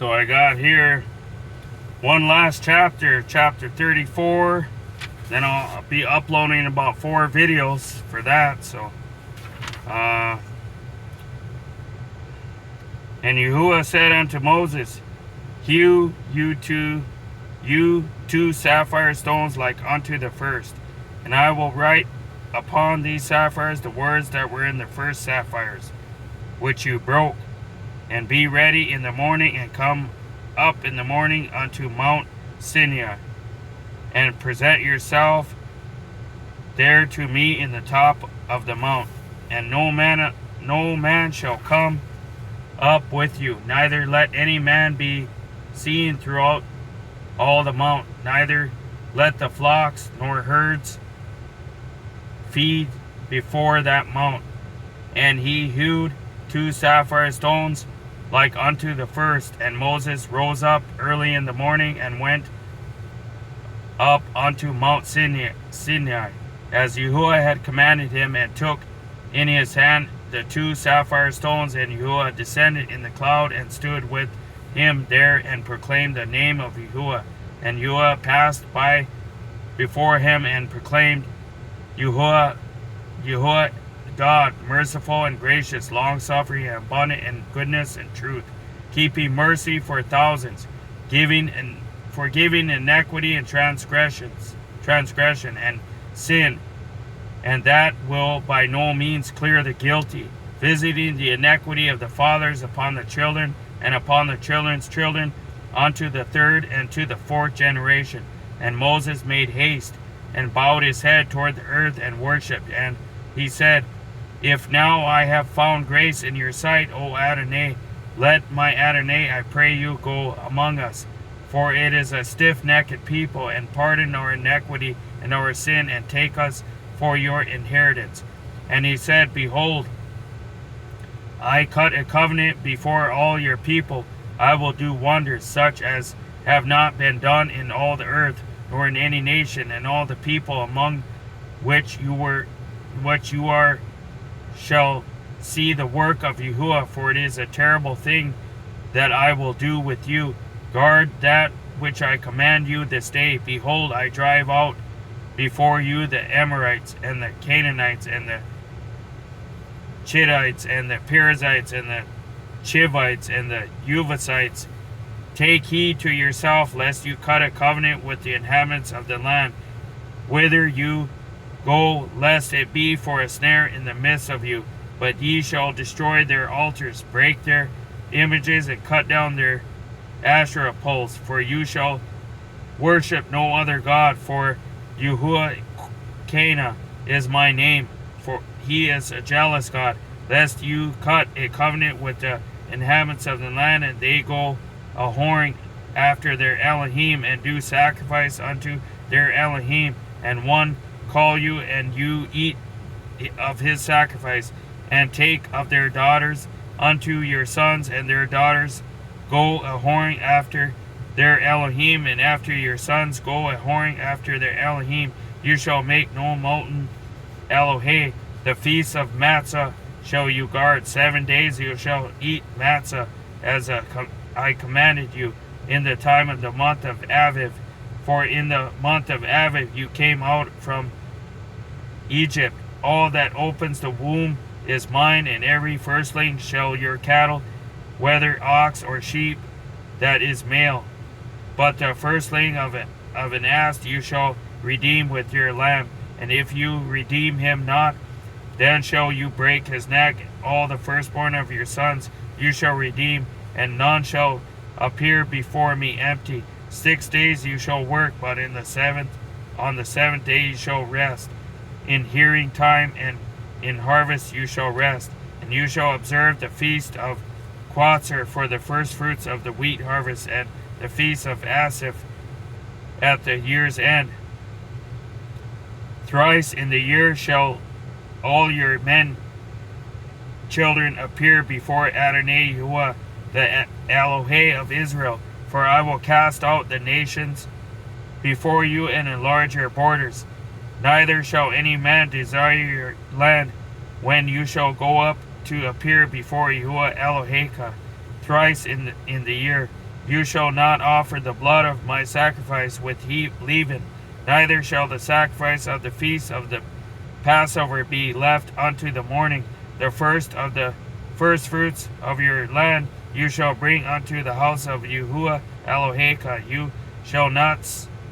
So I got here one last chapter, chapter 34. Then I'll be uploading about 4 videos for that. So, and Yahuwah said unto Moses, hew you two sapphire stones like unto the first, and I will write upon these sapphires the words that were in the first sapphires, which you broke. And be ready in the morning, and come up in the morning unto Mount Sinai, and present yourself there to me in the top of the mount. And no man shall come up with you, neither let any man be seen throughout all the mount, neither let the flocks nor herds feed before that mount. And he hewed 2 sapphire stones like unto the first. And Moses rose up early in the morning, and went up unto Mount Sinai, as Yahuwah had commanded him, and took in his hand the 2 sapphire stones. And Yahuwah descended in the cloud, and stood with him there, and proclaimed the name of Yahuwah. And Yahuwah passed by before him, and proclaimed, Yahuwah, God, merciful and gracious, long-suffering and abundant in goodness and truth, keeping mercy for thousands, forgiving iniquity and transgression and sin, and that will by no means clear the guilty, visiting the iniquity of the fathers upon the children, and upon the children's children, unto the 3rd and to the 4th generation. And Moses made haste, and bowed his head toward the earth, and worshipped. And he said, If now I have found grace in your sight, O Adonai, let my Adonai, I pray you, go among us. For it is a stiff-necked people, and pardon our iniquity and our sin, and take us for your inheritance. And he said, Behold, I cut a covenant before all your people. I will do wonders such as have not been done in all the earth, nor in any nation, and all the people among which you are shall see the work of Yahuwah, for it is a terrible thing that I will do with you. Guard that which I command you this day. Behold, I drive out before you the Amorites, and the Canaanites, and the Chittites, and the Perizzites, and the Chivites, and the Jebusites. Take heed to yourself, lest you cut a covenant with the inhabitants of the land, whither you go, lest it be for a snare in the midst of you. But ye shall destroy their altars, break their images, and cut down their Asherah poles. For you shall worship no other God, for Yahuwah Cana is my name, for he is a jealous God, lest you cut a covenant with the inhabitants of the land, and they go a whoring after their Elohim, and do sacrifice unto their Elohim, and one call you, and you eat of his sacrifice, and take of their daughters unto your sons, and their daughters go a whoring after their Elohim, and after your sons go a whoring after their Elohim. You shall make no molten Elohim. The feast of Matzah shall you guard. 7 days you shall eat Matzah, as I commanded you, in the time of the month of Aviv. For in the month of Aviv you came out from Egypt. All that opens the womb is mine, and every firstling shall your cattle, whether ox or sheep, that is male. But the firstling of an ass you shall redeem with your lamb. And if you redeem him not, then shall you break his neck. All the firstborn of your sons you shall redeem, and none shall appear before me empty. 6 days you shall work, but on the seventh day you shall rest. In hearing time and in harvest you shall rest. And you shall observe the feast of Quatzar for the first fruits of the wheat harvest, and the feast of Asaph at the year's end. Thrice in the year shall all your children appear before Adonai Yahuwah, the Elohim of Israel. For I will cast out the nations before you, and enlarge your borders. Neither shall any man desire your land when you shall go up to appear before Yahuwah Eloheka thrice in the year. You shall not offer the blood of my sacrifice with leaven, neither shall the sacrifice of the feast of the Passover be left unto the morning. The first of the first fruits of your land you shall bring unto the house of Yahuwah Eloheka. You shall not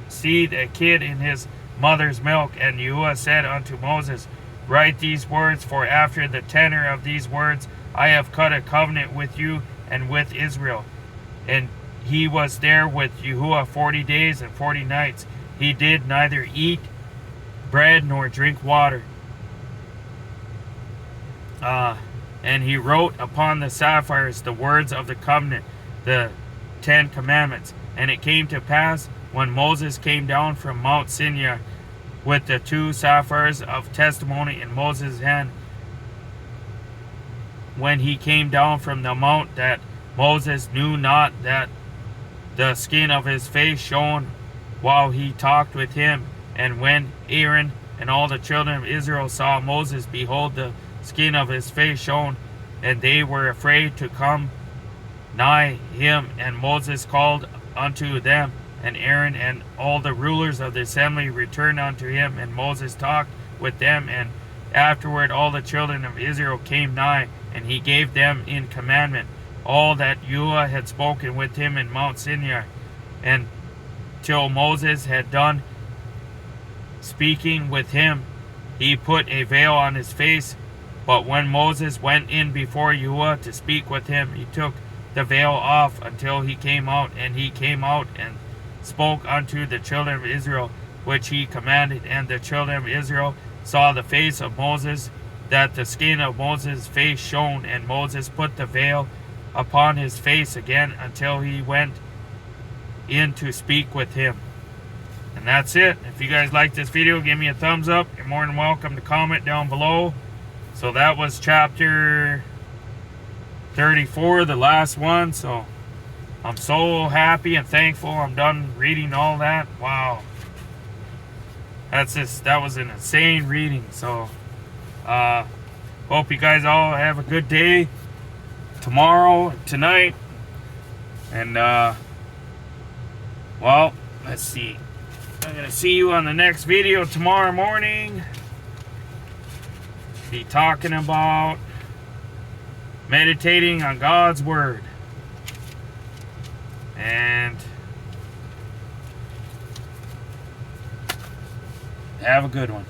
seethe a kid in his mother's milk. And Yahuwah said unto Moses, Write these words, for after the tenor of these words I have cut a covenant with you and with Israel. And he was there with Yahuwah 40 days and 40 nights. He did neither eat bread nor drink water. And he wrote upon the sapphires the words of the covenant, the 10 commandments. And it came to pass, when Moses came down from Mount Sinai with the 2 sapphires of testimony in Moses' hand, when he came down from the mount, that Moses knew not that the skin of his face shone while he talked with him. And when Aaron and all the children of Israel saw Moses, behold, the skin of his face shone, and they were afraid to come nigh him. And Moses called unto them, and Aaron and all the rulers of the assembly returned unto him, and Moses talked with them. And afterward all the children of Israel came nigh, and he gave them in commandment all that Yahuwah had spoken with him in Mount Sinai. And till Moses had done speaking with him, he put a veil on his face. But when Moses went in before Yahuwah to speak with him, he took the veil off until he came out. And he came out and spoke unto the children of Israel, which he commanded. And the children of Israel saw the face of Moses, that the skin of Moses' face shone. And Moses put the veil upon his face again until he went in to speak with him. And that's it. If you guys like this video, give me a thumbs up. You're more than welcome to comment down below. So that was chapter 34, the last one. So I'm so happy and thankful I'm done reading all that. Wow. That was an insane reading. So hope you guys all have a good day tomorrow, tonight. And well, let's see. I'm gonna see you on the next video tomorrow morning. Be talking about meditating on God's word. And have a good one.